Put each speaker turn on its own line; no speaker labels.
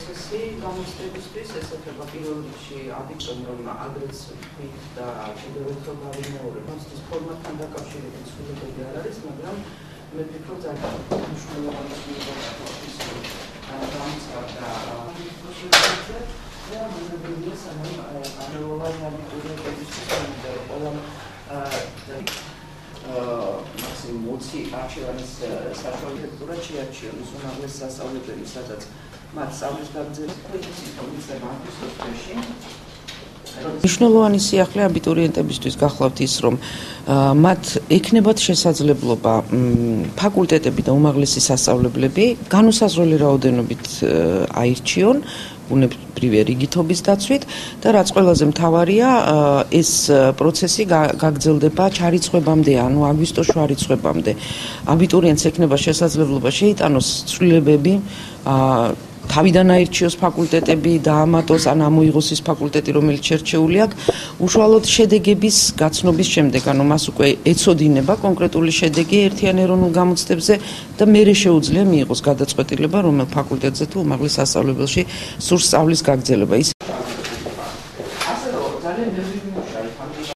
გამოცდებისთვის ესეთება პირველ რიგში აბიტურიენტ რომ აგრესიულად და კიდევ ერთხელ გავიმეორებ მოსდის ფორმატთან დაკავშირებით ცვლილებები არ არის, მაგრამ მე ვფიქრობ ძალიან მნიშვნელოვანი ის გამოსავდა და მონადირეა სანამ ანალოგიური აბიტურიენტებისთვის ყველა მაქსიმუმ 20 არჩევანის საშუალებლად შეარჩიოს უმაღლეს სასწავლებელი, სადაც მათ სწავლის გაგრძელება მნიშვნელოვანი სიახლე აბიტურიენტებისთვის გახლავთ ის, რომ მათ ექნებათ შესაძლებლობა ფაკულტეტები და უმაღლესი სასწავლებლები განუსაზღვრელი რაოდენობით აირჩიონ ბუნებრივი რიგითობის დაცვით და რაც ყველაზე მთავარია, ეს პროცესი გაგრძელდება ჩარიცხვებამდე, ანუ აგვისტოს შუარიცხვებამდე. აბიტურიენტს ექნება შესაძლებლობა შეიტანოს ცვლილებები, თავიდან აირჩიოს ფაკულტეტები, დაამატოს ან ამოიღოს ის ფაკულტეტი, რომელიც შერჩეული აქვს, უშუალოდ შედეგების გაცნობის შემდეგ, ანუ მას უკვე ეცოდინება კონკრეტული შედეგი ერთიან ეროვნულ გამოცდებზე და მერე შეუძლია მიიღოს გადაწყვეტილება, რომელ ფაკულტეტზე თუ უმაღლეს სასწავლებელში სურს სწავლის გაგრძელება.